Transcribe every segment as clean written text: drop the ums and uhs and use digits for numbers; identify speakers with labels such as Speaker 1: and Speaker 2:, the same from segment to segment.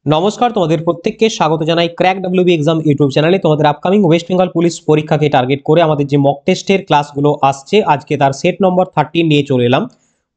Speaker 1: নমস্কার, তোমাদের প্রত্যেককে স্বাগত জানাই ক্র্যাক ডব্লিউবি এক্সাম ইউটিউব চ্যানেলে। তোমাদের আপকামিং ওয়েস্ট বেঙ্গল পুলিশ পরীক্ষাকে টার্গেট করে আমাদের যে মক টেস্টের ক্লাসগুলো আসছে, আজকে তার সেট নম্বর 13 নিয়ে চলে এলাম।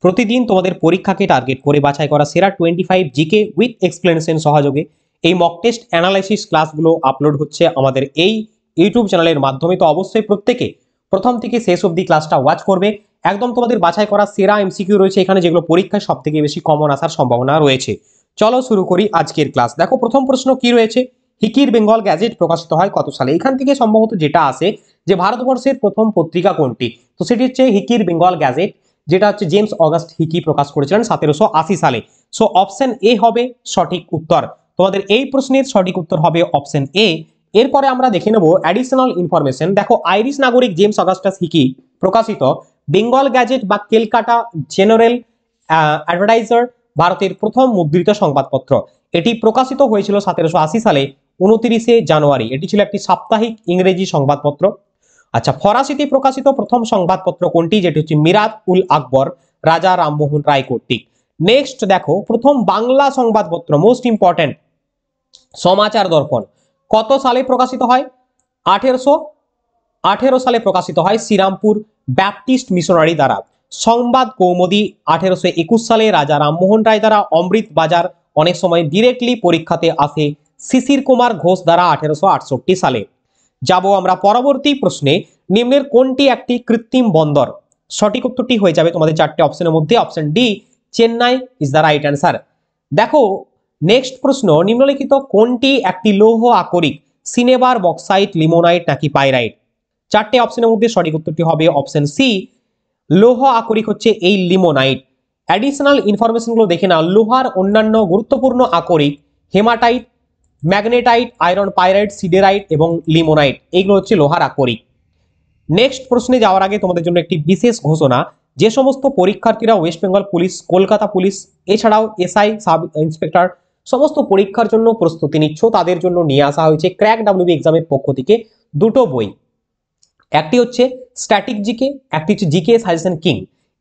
Speaker 1: প্রতিদিন তোমাদের পরীক্ষাকে টার্গেট করে বাছাই করা সেরা 25 জিকে উইথ এক্সপ্লেনেশন সহযোগে এই মক টেস্ট অ্যানালাইসিস ক্লাসগুলো আপলোড হচ্ছে আমাদের এই ইউটিউব চ্যানেলের মাধ্যমে। তো অবশ্যই প্রত্যেকে প্রথম থেকে শেষ অবধি ক্লাসটা ওয়াচ করবে। একদম তোমাদের বাছাই করা সেরা এমসিকিউ রয়েছে এখানে, যেগুলো পরীক্ষায় সব থেকে বেশি কমন আসার সম্ভাবনা রয়েছে। চলো শুরু করি আজকের ক্লাস। দেখো প্রথম প্রশ্ন কি রয়েছে, হিকির বেঙ্গল গ্যাজেট প্রকাশিত হয় কত সালে? এখান থেকে সম্ভবত যেটা আসে যে ভারতবর্ষের প্রথম পত্রিকা কোনটি, তো সেটি হচ্ছে হিকির বেঙ্গল গ্যাজেট, যেটা হচ্ছে জেমস অগাস্ট হিকি প্রকাশ করেছিলেন 1780 সালে। সো অপশন এ হবে সঠিক উত্তর। তোমাদের এই প্রশ্নের সঠিক উত্তর হবে অপশন এ। এরপরে আমরা দেখে নেব অ্যাডিশনাল ইনফরমেশন। দেখো আইরিশ নাগরিক জেমস অগাস্টাস হিকি প্রকাশিত বেঙ্গল গ্যাজেট বা ক্যালকাটা জেনারেল অ্যাডভার্টাইজার ভারতের প্রথম মুদ্রিত সংবাদপত্র। এটি প্রকাশিত হয়েছিল 1780 সালে 29 জানুয়ারি। এটি ছিল একটি সাপ্তাহিক ইংরেজি সংবাদপত্র। আচ্ছা, ফরাসিতে প্রকাশিত প্রথম সংবাদপত্র কোনটি? যেটি হচ্ছে মিরাত উল আকবর, রাজা রামমোহন রায় কর্তৃক। নেক্সট দেখো প্রথম বাংলা সংবাদপত্র, মোস্ট ইম্পর্টেন্ট, সমাচার দর্পণ কত সালে প্রকাশিত হয়? 1818 সালে প্রকাশিত হয় শ্রীরামপুর ব্যাপটিস্ট মিশনারি দ্বারা। সংবাদ কৌমুদী 1821 সালে রাজা রামমোহন রায় দ্বারা। অমৃত বাজার অনেক সময় ডিরেক্টলি পরীক্ষাতে আসে শিশির কুমার ঘোষ দ্বারা 1868 সালে। যাব আমরা পরবর্তী প্রশ্নে, নিম্নের কোনটি একটি কৃত্রিম বন্দর? সঠিক উত্তরটি হয়ে যাবে তোমাদের চারটে অপশনের মধ্যে option D, Chennai is the right answer. দেখো নেক্সট প্রশ্ন, নিম্নলিখিত কোনটি একটি লৌহ আকরিক? সিনেবার, বক্সাইট, লিমোনাইট নাকি পাইরাইট? চারটে অপশনের মধ্যে সঠিক উত্তরটি হবে অপশন সি, লৌহ আকরিক হচ্ছে এই লিমোনাইট। অ্যাডিশনাল ইনফরমেশনগুলো দেখে নাও। লোহার অন্যান্য গুরুত্বপূর্ণ আকরিক hematite, magnetite, iron pyrite, siderite এবং লিমোনাইট, এইগুলো হচ্ছে লোহার আকরিক। নেক্সট প্রশ্নে যাওয়ার আগে তোমাদের জন্য একটি বিশেষ ঘোষণা। যে সমস্ত পরীক্ষার্থীরা West Bengal police, Kolkata police, এছাড়াও এসআই, সাব ইন্সপেক্টর সমস্ত পরীক্ষার জন্য প্রস্তুতি নিচ্ছ, তাদের জন্য নিয়ে আসা হয়েছে ক্র্যাক ডাব্লিউবি এক্সামের পক্ষ থেকে দুটো বই। একটি হচ্ছে স্ট্যাটিক জিকে, একটি হচ্ছে জিকে সাজেশন কিং।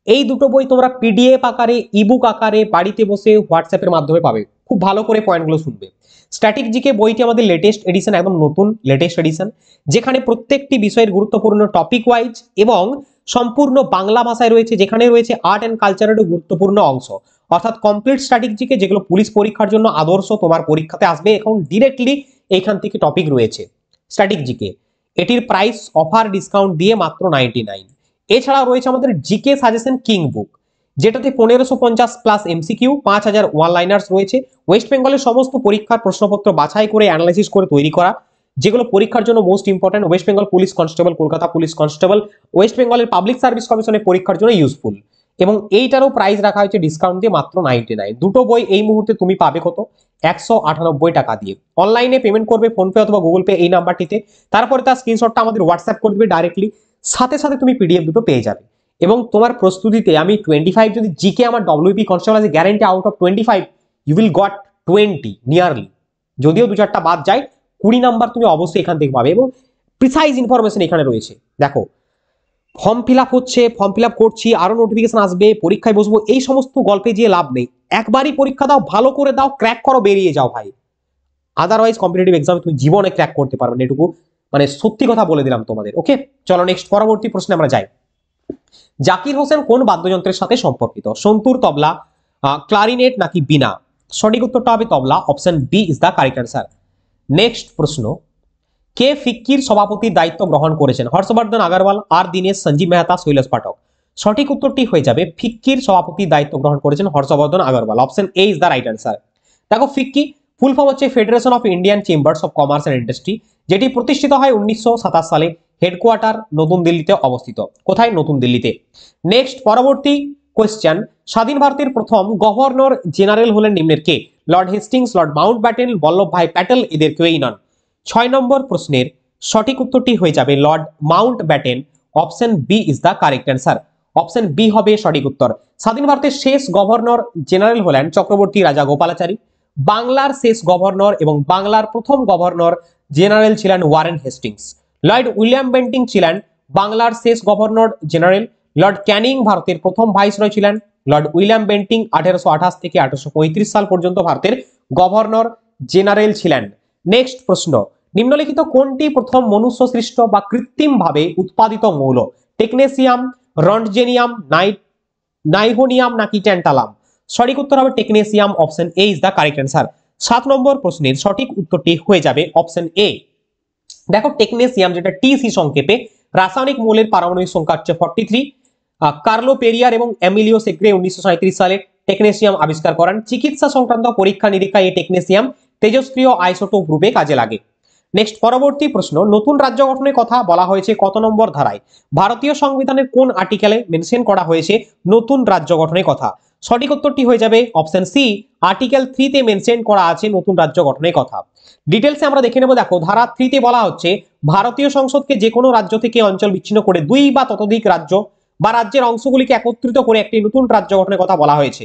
Speaker 1: এই দুটো বই তোমরা পিডিএফ আকারে, ইবুক আকারে বাড়িতে বসে হোয়াটসঅ্যাপের মাধ্যমে পাবে। খুব ভালো করে পয়েন্টগুলো শুনবে। স্ট্যাটিক জিকে বইটি আমাদের লেটেস্ট এডিশন, একদম নতুন লেটেস্ট এডিশন, যেখানে প্রত্যেকটি বিষয়ের গুরুত্বপূর্ণ টপিক ওয়াইজ এবং সম্পূর্ণ বাংলা ভাষায় রয়েছে, যেখানে রয়েছে আর্ট অ্যান্ড কালচারেরও গুরুত্বপূর্ণ অংশ। অর্থাৎ কমপ্লিট স্ট্যাটিক জিকে, যেগুলো পুলিশ পরীক্ষার জন্য আদর্শ, তোমার পরীক্ষাতে আসবে এখন ডিরেক্টলি এইখান থেকে টপিক রয়েছে স্ট্যাটিক জিকে। এটির প্রাইস অফার ডিসকাউন্ট দিয়ে মাত্র 99। এছাড়াও রয়েছে আমাদের জিকে সাজেশন কিং বুক, যেটাতে 1550 প্লাস এমসিকিউ, 5000 ওয়ান লাইনার্স রয়েছে। ওয়েস্ট বেঙ্গলের সমস্ত পরীক্ষার প্রশ্নপত্র বাছাই করে অ্যানালাইসিস করে তৈরি করা, যেগুলো পরীক্ষার জন্য most important. West Bengal police constable, Kolkata police constable, West বেঙ্গলের পাবলিক সার্ভিস কমিশনের পরীক্ষার জন্য ইউজফুল। এবং এইটারও প্রাইস রাখা হয়েছে ডিসকাউন্ট দিয়ে মাত্র 99। দুটো বই এই মুহূর্তে তুমি পাবে কত? 198 টাকা দিয়ে। অনলাইনে পেমেন্ট করবে ফোনপে অথবা গুগল পে এই নাম্বারটিতে, তারপরে তার স্ক্রিনশটটা আমাদের হোয়াটসঅ্যাপ করে দেবে ডাইরেক্টলি, সাথে সাথে তুমি পিডিএফ দুটো পেয়ে যাবে। এবং তোমার প্রস্তুতিতে আমি 25 যদি জিকে আমার ডব্লিউপি কনস্টেবল আছে, guarantee out of 25 you will got 20 nearly. যদিও দু চারটা বাদ যায়, 20 নাম্বার তুমি অবশ্যই এখান থেকে পাবে এবং প্রিসাইজ ইনফরমেশন এখানে রয়েছে। দেখো ফর্ম ফিল আপ হচ্ছে, ফর্ম ফিল আপ করছি, আরো নোটিফিকেশন আসবে, পরীক্ষায় বসবো, এই সমস্ত গল্পে যে লাভ নেই। একবারই পরীক্ষা দাও, ভালো করে দাও, ক্র্যাক করো, বেরিয়ে যাও ভাই। আদারওয়াইজ কম্পিটিটিভ এক্সামে তুমি জীবনে ক্র্যাক করতে পারবে না, এটুকু মানে সত্যি কথা বলে দিলাম তোমাদের। ওকে, চলো নেক্সট পরবর্তী প্রশ্নে আমরা যাই। জাকির হোসেন কোন বাদ্যযন্ত্রের সাথে সম্পর্কিত? সন্তুর, তবলা, ক্লারিনেট নাকি বীণা? সঠিক উত্তরটা হবে তবলা, option B is the correct answer. Next প্রশ্ন, কে ফিক্কির সভাপতির দায়িত্ব গ্রহণ করেছেন? হর্ষবর্ধন আগরওয়াল, আর দীনেশ, সঞ্জীব মেহতা, শৈলেশ পাঠক। সঠিক উত্তরটি হয়ে যাবে ফিক্কির সভাপতির দায়িত্ব গ্রহণ করেছেন Harshvardhan Agarwal, option A is the right answer. দেখো ফিক্কি ফুল ফর্ম হচ্ছে Federation of Indian Chambers of Commerce and Industry, যেটি প্রতিষ্ঠিত হয় 1927 সালে। হেডকোয়ার্টার নতুন দিল্লিতে অবস্থিত। কোথায়? নতুন দিল্লিতে। নেক্সট পরবর্তী কোয়েশ্চেন, স্বাধীন ভারতের প্রথম গভর্নর জেনারেল হলেন নিম্নের কে? Lord Hastings, Lord Mountbatten, Vallabhbhai Patel, এদের কেউই নন। 6 নম্বর প্রশ্নের সঠিক উত্তরটি হয়ে যাবে Lord Mountbatten, option B is the correct answer. Option B হবে সঠিক উত্তর। স্বাধীন ভারতের শেষ গভর্নর জেনারেল হলেন চক্রবর্তী রাজা গোপালাচারী। বাংলার শেষ গভর্নর এবং বাংলার প্রথম গভর্নর জেনারেল ছিলেন Warren Hastings. Lord William Bentinck ছিলেন বাংলার শেষ গভর্নর জেনারেল। লর্ড ক্যানিং ভারতের প্রথম ভাইসরয় ছিলেন। লর্ড উইলিয়াম বেন্টিং 1828 থেকে 1835 সাল পর্যন্ত ভারতের গভর্নর জেনারেল ছিলেন। নেক্সট প্রশ্ন, নিম্নলিখিত কোনটি প্রথম মনুষ্য সৃষ্ট বা কৃত্রিমভাবে উৎপাদিত মৌল? টেকনেসিয়াম, রন্টজেনিয়াম, নাইগোনিয়াম নাকি ট্যান্টালাম? সঠিক উত্তর হবে technetium, option A is the correct answer. 7 নম্বর প্রশ্নের সঠিক উত্তরটি হয়ে যাবে অপশন এ। দেখো টেকনেসিয়াম, যেটা টিসি সংক্ষেপে, রাসায়নিক মৌলের পারমাণবিক সংখ্যা হচ্ছে 43। কার্লো পেরিয়ার এবং এমিলিও সেগ্রে 1937 সালে টেকনেসিয়াম আবিষ্কার করেন। চিকিৎসা সংক্রান্ত পরীক্ষা নিরীক্ষায় এই টেকনেসিয়াম তেজস্ক্রিয় আইসোটোপ গ্রুপে কাজে লাগে। নেক্সট পরবর্তী প্রশ্ন, নতুন রাজ্য গঠনের কথা বলা হয়েছে কত নম্বর ধারায়? ভারতীয় সংবিধানের কোন আর্টিকেলে মেনশন করা হয়েছে নতুন রাজ্য গঠনের কথা? সঠিক উত্তরটি হয়ে যাবে অপশন সি, আর্টিকেল 3 তে মেনশন করা আছে নতুন রাজ্য গঠনের কথা। ডিটেলসে আমরা দেখে নেব। দেখো ধারা 3 তে বলা হচ্ছে ভারতীয় সংসদকে যে কোনো রাজ্য থেকে অঞ্চল বিচ্ছিন্ন করে 2 বা ততোধিক রাজ্য বা রাজ্যের অংশগুলিকে একত্রিত করে একটি নতুন রাজ্য গঠনের কথা বলা হয়েছে।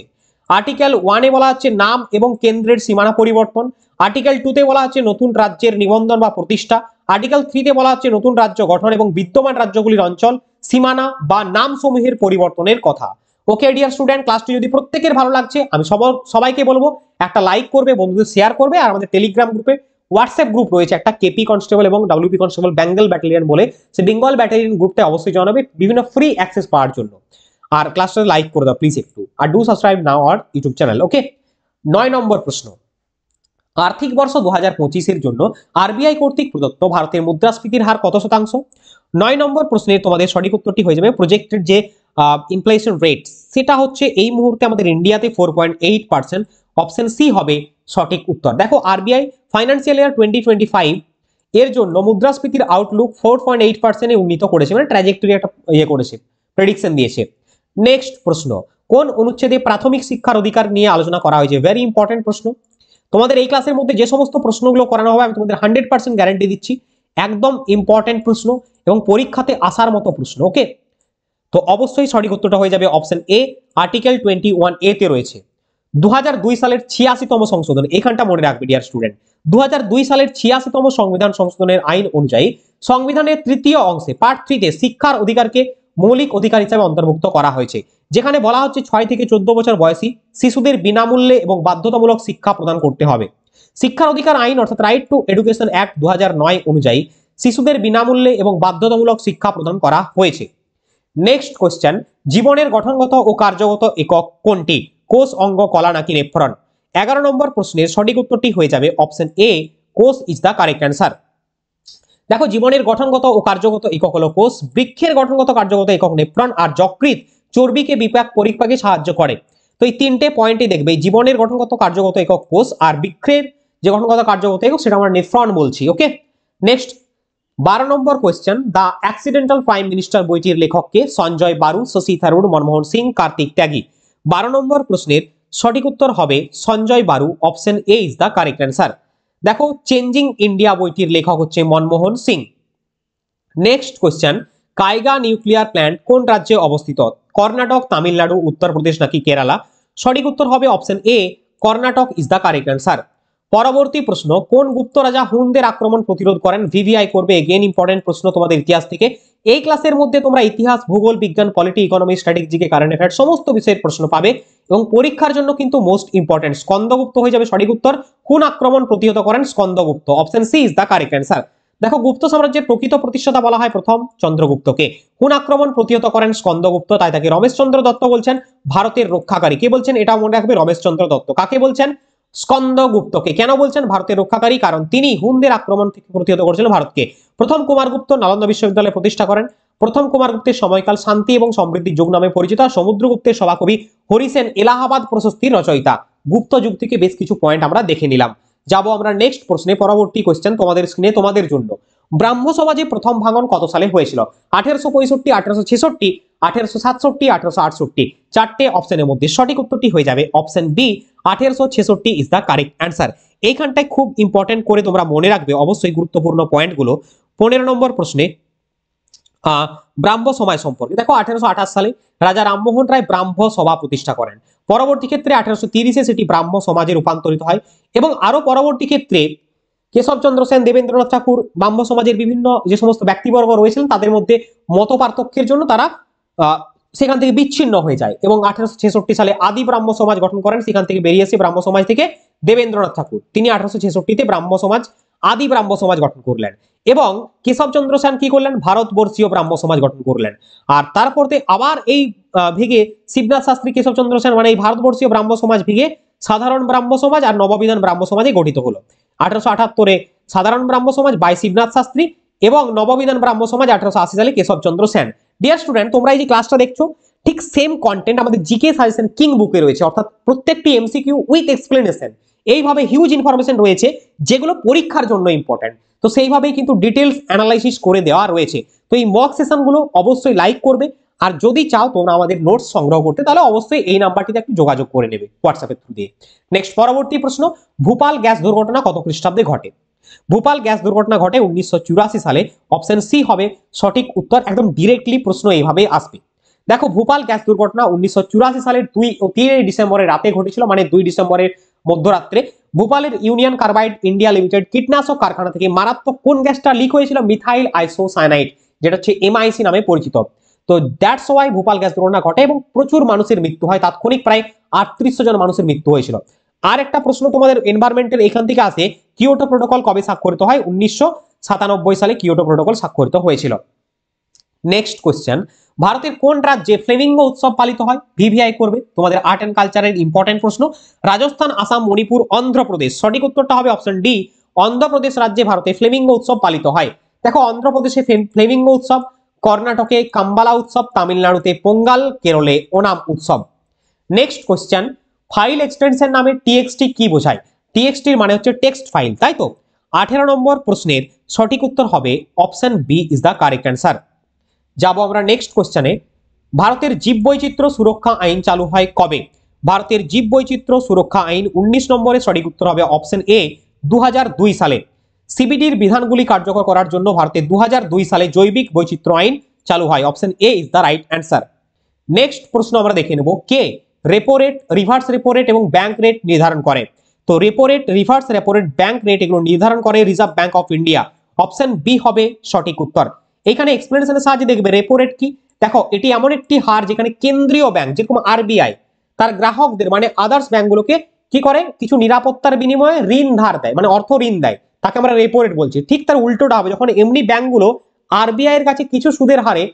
Speaker 1: আর্টিকেল 1 এ বলা হচ্ছে নাম এবং কেন্দ্রের সীমানা পরিবর্তন। আর্টিকেল 2 তে বলা হচ্ছে নতুন রাজ্যের নিবন্ধন বা প্রতিষ্ঠা। আর্টিকেল 3 তে বলা হচ্ছে নতুন রাজ্য গঠন এবং বিদ্যমান রাজ্যগুলির অঞ্চল, সীমানা বা নাম সমূহের পরিবর্তনের কথা। ওকে ডিয়ার স্টুডেন্ট, ক্লাসটি যদি প্রত্যেকের ভালো লাগছে, আমি সবাইকে বলবো একটা লাইক করবে, বন্ধুদের শেয়ার করবে, আর আমাদের টেলিগ্রাম গ্রুপে হোয়াটসঅ্যাপ গ্রুপ রয়েছে একটা, কেপি কনস্টেবল এবং ডব্লিউপি কনস্টেবল বেঙ্গল ব্যাটালিয়ন বলে, সেই বেঙ্গল ব্যাটালিয়ন গ্রুপটা অবশ্যই জানাবে বিভিন্ন ফ্রি অ্যাক্সেস পাওয়ার জন্য। আর ক্লাসটা লাইক করে দাও প্লিজ একটু, আর do subscribe now our YouTube channel. Okay, 9 নম্বর প্রশ্ন, আর্থিক বর্ষ 2025 এর জন্য আরবিআই কর্তৃক প্রদত্ত ভারতের মুদ্রাস্ফীতির হার কত শতাংশ? 9 নম্বর প্রশ্নের তোমাদের সঠিক উত্তরটি হয়ে যাবে প্রজেক্টেড যে ইনফ্লেশন রেট, সেটা হচ্ছে এই মুহূর্তে আমাদের ইন্ডিয়াতে 4.8%। অপশন সি হবে সঠিক উত্তর। দেখো আরবিআই ফাইন্যান্সিয়াল ইয়ার 2025 এর জন্য মুদ্রাস্ফীতির আউটলুক 4.8% এ উন্নীত করেছে, মানে ট্র্যাজেক্টরি একটা করেছে, প্রেডিকশন দিয়েছে। নেক্সট প্রশ্ন, কোন অনুচ্ছেদে প্রাথমিক শিক্ষার অধিকার নিয়ে আলোচনা করা হয়েছে? ভেরি ইম্পর্টেন্ট প্রশ্ন। তোমাদের এই ক্লাসের মধ্যে যে সমস্ত প্রশ্নগুলো করানো হবে আমি তোমাদের 100% গ্যারান্টি দিচ্ছি একদম ইম্পর্টেন্ট প্রশ্ন এবং পরীক্ষাতে আসার মতো প্রশ্ন। ওকে, তো অবশ্যই সঠিক উত্তরটা হয়ে যাবে অপশন এ, আর্টিকেল 21 এ তে রয়েছে 2002 সালের 86তম সংশোধন। এখানটা মনে রাখবে ডিয়ার স্টুডেন্ট, 2002 সালের 86তম সংবিধান সংশোধনের আইন অনুযায়ী সংবিধানের 3য় অংশে পার্ট 3 তে শিক্ষার অধিকারকে মৌলিক অধিকার হিসেবে অন্তর্ভুক্ত করা হয়েছে, যেখানে বলা হচ্ছে 6 থেকে 14 বছর বয়সী শিশুদের বিনামূল্যে এবং বাধ্যতামূলক শিক্ষা প্রদান করতে হবে। শিক্ষার অধিকার আইন অর্থাৎ রাইট টু এডুকেশন অ্যাক্ট 2009 অনুযায়ী শিশুদের বিনামূল্যে এবং বাধ্যতামূলক শিক্ষা প্রদান করা হয়েছে। নেক্সট কোশ্চেন, জীবনের গঠনগত ও কার্যগত একক কোনটি? কোষ, অঙ্গ, কলা নাকি নেফ্রন? 11 নম্বর প্রশ্নের সঠিক উত্তরটি হয়ে যাবে অপশন এ, কোষ ইজ দ্য কারেক্ট অ্যান্সার। দেখো জীবনের গঠনগত ও কার্যগত একক হলো কোষ, বৃক্ষের গঠনগত কার্যগত একক নেফ্রন, আর যকৃৎ চর্বিকে পরিপাকে সাহায্য করে। তো এই তিনটে পয়েন্টই দেখবে, জীবনের গঠনগত কার্যগত একক কোষ, আর বৃক্ষের যে গঠনগত কার্যগত একক সেটা আমরা নেফ্রন বলছি। ওকে, নেক্সট 12 নম্বর question, the accidental prime minister বইটির লেখককে? সঞ্জয় বারু, শশী থারুর, মনমোহন সিং, কার্তিক ত্যাগী। 12 নম্বর প্রশ্নের সঠিক উত্তর হবে Sanjay Baru, option A is the correct answer. দেখো চেঞ্জিং ইন্ডিয়া বইটির লেখক হচ্ছে Manmohan Singh. Next question, Kaiga nuclear plant কোন রাজ্যে অবস্থিত? কর্ণাটক, তামিলনাড়ু, উত্তরপ্রদেশ নাকি কেরালা? সঠিক উত্তর হবে option A, Karnataka is the correct answer. পরবর্তী প্রশ্ন, কোন গুপ্ত রাজা হুনদের আক্রমণ প্রতিরোধ করেন? ভিভিআই করবে, এগেন ইম্পর্টেন্ট প্রশ্ন তোমাদের ইতিহাস থেকে। এই ক্লাসের মধ্যে তোমরা ইতিহাস, ভূগোল, বিজ্ঞান, polity, economy, strategy, current affairs সমস্ত বিষয়ের প্রশ্ন পাবে এবং পরীক্ষার জন্য কিন্তু মোস্ট ইম্পর্টেন্ট স্কন্দগুপ্ত হয়ে যাবে সঠিক উত্তর। হুন আক্রমণ প্রতিহত করেন Skandagupta, option C is the correct answer. দেখো গুপ্ত সাম্রাজ্যের প্রকৃত প্রতিষ্ঠাতা বলা হয় প্রথম চন্দ্রগুপ্তকে, হুন আক্রমণ প্রতিহত করেন স্কন্দগুপ্ত, তাই তাকে রমেশচন্দ্র দত্ত বলছেন ভারতের রক্ষাকারী। কে বলছেন? এটা মনে রাখবে, রমেশচন্দ্র দত্ত। কাকে বলছেন? স্কন্দগুপ্তকে। কেন বলছেন ভারতের রক্ষাকারী? কারণ তিনি হুনদের আক্রমণ থেকে প্রতিহত করেছিলেন ভারতকে। প্রথম কুমারগুপ্ত নালন্দা বিশ্ববিদ্যালয় প্রতিষ্ঠা করেন। প্রথম কুমারগুপ্তের সময়কাল শান্তি এবং সমৃদ্ধির যুগ নামে পরিচিত। সমুদ্রগুপ্তের সভাকবি হরিসেন এলাহাবাদ প্রশস্তির রচয়িতা। গুপ্ত যুগ থেকে বেশ কিছু পয়েন্ট আমরা দেখে নিলাম। যাবো আমরা নেক্সট প্রশ্নে। পরবর্তী কোশ্চেন তোমাদের স্ক্রিনে তোমাদের জন্য, ব্রাহ্ম সমাজে প্রথম ভাঙন কত সালে হয়েছিল? 1865, 1866, 1867, 1868। চারটে অপশনের মধ্যে সঠিক উত্তরটি হয়ে যাবে option B, 1866 is the correct answer. এইখানটায় খুব ইম্পর্টেন্ট করে তোমরা মনে রাখবে অবশ্যই গুরুত্বপূর্ণ পয়েন্টগুলো। 15 নম্বর প্রশ্নে ব্রাহ্ম সমাজ সম্পর্কে দেখো, 1828 সালে রাজা রামমোহন রায় ব্রাহ্ম সভা প্রতিষ্ঠা করেন। পরবর্তী ক্ষেত্রে 1830-এ সেটি ব্রাহ্ম সমাজে রূপান্তরিত হয় এবং আরো পরবর্তী ক্ষেত্রে কেশবচন্দ্র সেন, দেবেন্দ্রনাথ ঠাকুর, ব্রাহ্ম সমাজের বিভিন্ন যে সমস্ত ব্যক্তিবর্গ রয়েছিলেন তাদের মধ্যে মত পার্থক্যের জন্য তারা সেখান থেকে বিচ্ছিন্ন হয়ে যায় এবং 1866 সালে আদি ব্রাহ্ম সমাজ গঠন করেন। সেখান থেকে বেরিয়ে এসে ব্রাহ্ম সমাজ থেকে দেবেন্দ্রনাথ ঠাকুর, তিনি 1866 ব্রাহ্ম সমাজ, আদি ব্রাহ্ম সমাজ গঠন করলেন। এবং কেশবচন্দ্র সেন কি করলেন, ভারতবর্ষীয় ব্রাহ্ম সমাজ গঠন করলেন। আর তারপরে আবার এই ভেগে শিবনাথ শাস্ত্রী, কেশবচন্দ্র সেন, মানে এই ভারতবর্ষীয় ব্রাহ্ম সমাজ ভেগে সাধারণ ব্রাহ্ম সমাজ আর নববিধান ব্রাহ্ম সমাজে গঠিত হলো। 1878 সাধারণ ব্রাহ্ম সমাজ বাই শিবনাথ শাস্ত্রী এবং নববিধান ব্রাহ্ম সমাজ 1880 সালে কেশবচন্দ্র সেন। ডিয়ার স্টুডেন্ট, তোমরা এই যে ক্লাসটা দেখছো, ঠিক সেম কন্টেন্ট আমাদের জিকে সাজেশন কিং বুকে রয়েছে, অর্থাৎ প্রত্যেকটি এমসিকিউ উইথ এক্সপ্লেনেশন, এইভাবে হিউজ ইনফরমেশন রয়েছে যেগুলো পরীক্ষার জন্য ইম্পর্টেন্ট। তো সেইভাবেই কিন্তু ডিটেলস অ্যানালাইসিস করে দেওয়া রয়েছে। তো এই মক সেশনগুলো অবশ্যই লাইক করবে, আর যদি চাও তোমরা আমাদের নোটস সংগ্রহ করতে, তাহলে অবশ্যই এই নাম্বারটিতে একটু যোগাযোগ করে নেবে হোয়াটসঅ্যাপের থ্রু দিয়ে। নেক্সট, পরবর্তী প্রশ্ন, ভূপাল গ্যাস দুর্ঘটনা কত খ্রিস্টাব্দে ঘটে? ভূপাল গ্যাস দুর্ঘটনা ঘটে 1984 সালে। অপশন সি হবে সঠিক উত্তর। একদম ডিরেক্টলি প্রশ্ন এইভাবে আসবে। দেখো, ভূপাল গ্যাস দুর্ঘটনা 1984 সালের 2 ও 3 ডিসেম্বরের রাতে ঘটেছিল, মানে 2 ডিসেম্বরের মধ্যরাত্রে। ভূপালের ইউনিয়ন কার্বাইড ইন্ডিয়া লিমিটেড কীটনাশক কারখানা থেকে মারাত্মক কোন গ্যাসটা লিক হয়েছিল? মিথাইল আইসোসায়ানাইড, যেটা হচ্ছে এমআইসি নামে পরিচিত। তো দ্যাটস ওয়াই ভূপাল গ্যাস দুর্ঘটনা ঘটে এবং প্রচুর মানুষের মৃত্যু হয়, তাৎক্ষণিক প্রায় 3800 জন মানুষের মৃত্যু হয়েছিল। আর একটা প্রশ্ন তোমাদের এনভায়রনমেন্টের এখান থেকে আসে, কিয়োটো প্রোটোকল কবে স্বাক্ষরিত হয়? 1997 সালে কিয়োটো প্রোটোকল স্বাক্ষরিত হয়েছিল। নেক্সট কোশ্চেন, ভারতের কোন রাজ্যে ফ্লেমিঙ্গো উৎসব পালিত হয়? ভিভিআই করবে, তোমাদের আর্ট এন্ড কালচারের ইম্পর্টেন্ট প্রশ্ন। রাজস্থান, আসাম, মণিপুর, অন্ধ্রপ্রদেশ। সঠিক উত্তরটা হবে অপশন ডি, অন্ধ্রপ্রদেশ রাজ্যে ভারতে ফ্লেমিঙ্গো উৎসব পালিত হয়। দেখো, অন্ধ্রপ্রদেশে ফ্লেমিঙ্গো উৎসব, কর্ণাটকে কাম্বালা উৎসব, তামিলনাড়ুতে পোঙ্গাল, কেরলে ওনাম উৎসব। নেক্সট কোশ্চেন, ফাইল এক্সটেনশন নামে টিএক্সটি কি বোঝায়? টিএক্সটির মানে হচ্ছে টেক্সট ফাইল, তাই তো। 18 নম্বর প্রশ্নের সঠিক উত্তর হবে option B is the correct answer. যাব আমরা নেক্সট কোশ্চেনে। ভারতের জীববৈচিত্র্য সুরক্ষা আইন চালু হয় কবে? ভারতের জীববৈচিত্র্য সুরক্ষা আইন 19 নম্বরের সঠিক উত্তর হবে অপশন এ 2002 সালে। সিবিডির বিধানগুলি কার্যকর করার জন্য ভারতে 2002 সালে জৈবিক বৈচিত্র্য আইন চালু হয়। Option A is the right answer. Next প্রশ্ন আমরা দেখে নেব, কে repo rate, reverse repo rate এবং ব্যাংক রেট নির্ধারণ করে? তো repo rate, reverse repo rate, bank rate এগুলো নির্ধারণ করে reserve bank of India. Option B হবে সঠিক উত্তর। এখানে এক্সপ্লেনেশনের সাহায্যে দেখবে রেপো রেট কি। দেখো, এটি এমন একটি হার যেখানে কেন্দ্রীয় ব্যাংক যেরকম আরবিআই তার গ্রাহকদের মানে আদার্স ব্যাংকগুলোকে কি করে, কিছু নিরাপত্তার বিনিময়ে ঋণ ধার দেয়, মানে অর্থ ঋণ দেয়, তাকে আমরা রেপো রেট বলছি। ঠিক তার উল্টোটা হবে যখন এমনি ব্যাংকগুলো আরবিআই এর কাছে কিছু সুদের হারে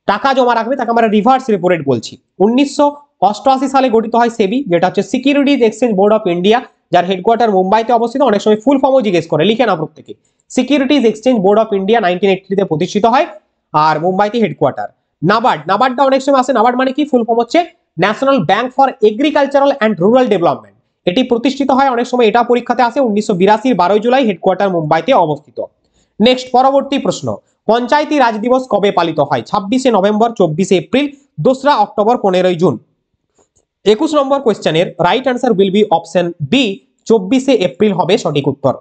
Speaker 1: টাকা জমা রাখবে, তাকে আমরা রিভার্স রেপো রেট বলছি। 1988 সালে গঠিত হয় সেবি, যেটা হচ্ছে securities exchange board of India, যার হেডকোয়ার্টার মুম্বাইতে অবস্থিত। অনেক সময় ফুল ফর্মও জিজ্ঞেস করে, লিখে না প্রত্যেকে। Securities exchange board of India 1983 তে প্রতিষ্ঠিত হয় আর মুম্বাইতে হেডকোয়ার্টার। নাবার্ড, নাবার্ডটা অনেক সময় আসে। নাবার্ড মানে কি? ফুল ফর্ম হচ্ছে national bank for agricultural and rural development. এটি প্রতিষ্ঠিত হয়, অনেক সময় এটা পরীক্ষাতে আসে, 1982 12 জুলাই, হেডকোয়ার্টার মুম্বাইতে অবস্থিত। নেক্সট, পরবর্তী প্রশ্ন, পঞ্চায়েতি রাজ দিবস কবে পালিত হয়? 26 নভেম্বর, 24 এপ্রিল, 2 অক্টোবর, 15 জুন। 21 নম্বর কোয়েশ্চেনের right answer will be option B, 24 April হবে সঠিক উত্তর।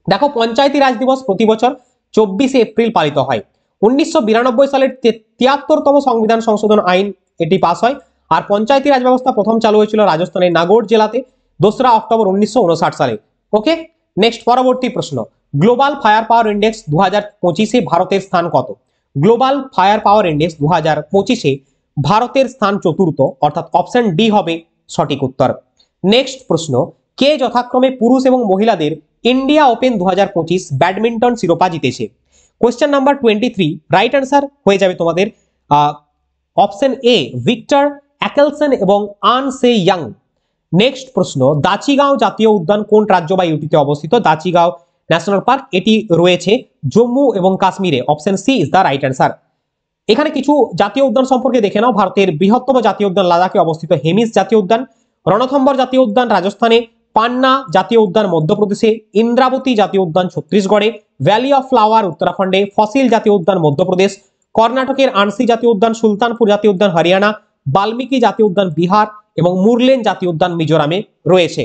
Speaker 1: দেখো, পঞ্চায়েতি রাজ দিবস প্রতি বছর 24 এপ্রিল পালিত হয়। 1992 সালের 73তম সংবিধান সংশোধন আইন এটি পাস হয়। আর পঞ্চায়েতি রাজ ব্যবস্থা প্রথম চালু হয়েছিল রাজস্থানের নাগৌর জেলাতে 2 অক্টোবর 1959 সালে। ওকে, নেক্সট, পরবর্তী প্রশ্ন, গ্লোবাল ফায়ার পাওয়ার ইন্ডেক্স 2025-এ ভারতের স্থান কত? গ্লোবাল ফায়ার পাওয়ার ইন্ডেক্স 2025-এ ভারতের স্থান চতুর্থ, অর্থাৎ অপশন ডি হবে সঠিক উত্তর। নেক্সট প্রশ্ন, কে যথাক্রমে পুরুষ এবং মহিলাদের ইন্ডিয়া ওপেন 2025 ব্যাডমিন্টন শিরোপা জিতেছে? কোয়েশ্চেন নাম্বার 23, রাইট অ্যান্সার হয়ে যাবে তোমাদের অপশন এ ভিক্টর অ্যাকেলসন এবং আন সে ইয়াং। নেক্সট প্রশ্ন, দাচিগাঁও জাতীয় উদ্যান কোন রাজ্য বা ইউটিতে অবস্থিত? দাচিগাঁও ন্যাশনাল পার্ক এটি রয়েছে জম্মু এবং কাশ্মীরে। Option C is the right answer. এখানে কিছু জাতীয় উদ্যান সম্পর্কে দেখে নাও। ভারতের বৃহত্তম জাতীয় উদ্যান লাদাখে অবস্থিত হেমিস জাতীয় উদ্যান, রণথম্বর জাতীয় উদ্যান রাজস্থানে, পান্না জাতীয় উদ্যান মধ্যপ্রদেশে, ইন্দ্রাবতী জাতীয় উদ্যান ছত্তিশগড়ে, ভ্যালি অফ ফ্লাওয়ার উত্তরাখণ্ডে, ফসিল জাতীয় উদ্যান মধ্যপ্রদেশ, কর্ণাটকের আনসি জাতীয় উদ্যান, সুলতানপুর জাতীয় উদ্যান হরিয়ানা, বাল্মীকি জাতীয় উদ্যান বিহার এবং মুরলেন জাতীয় উদ্যান মিজোরামে রয়েছে।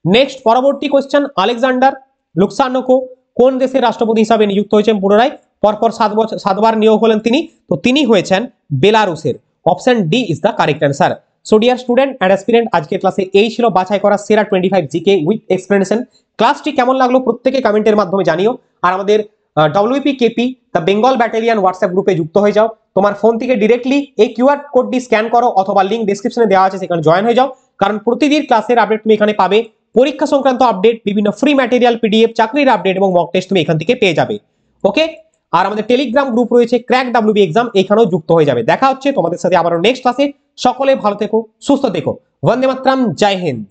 Speaker 1: নেক্সট, পরবর্তী কোয়েশ্চেন, আলেকজান্ডার লুকাশেনকো কোন দেশের রাষ্ট্রপতি হিসাবে নিযুক্ত হয়েছেন পুনরায়? পরপর 7বার নিয়োগ হলেন তিনি, তো তিনি হয়েছেন বেলারুসের। Option D is the correct answer. So dear student and aspirant, আজকের ক্লাসে এই ছিল বাছাই করা সেরা 25 জিকে উইথ এক্সপ্লেনেশন। ক্লাসটি কেমন লাগলো প্রত্যেকে কমেন্টের মাধ্যমে জানিও। আর আমাদের WPKP the Bengal battalion WhatsApp গ্রুপে যুক্ত হয়ে যাও। তোমার ফোন থেকে ডিরেক্টলি এই কিউআর কোডটি স্ক্যান করো অথবা লিংক ডেসক্রিপশনে দেওয়া আছে, সেখানে জয়েন হয়ে যাও। কারণ প্রতিদিন ক্লাসের আপডেট তুমি এখানে পাবে, পরীক্ষা সংক্রান্ত আপডেট, বিভিন্ন ফ্রি ম্যাটেরিয়াল, পিডিএফ, চাকরির আপডেট এবং মক টেস্ট তুমি এখান থেকে পেয়ে যাবে। ওকে, আর আমাদের টেলিগ্রাম গ্রুপ রয়েছে ক্র্যাক ডাব্লিউবি এক্সাম, এখানেও যুক্ত হয়ে যাবে। দেখা হচ্ছে তোমাদের সাথে আবারও নেক্সট ক্লাসে। সকলে ভালো থেকো, সুস্থ থেকো। বন্দে মাতরম, জয় হিন্দ।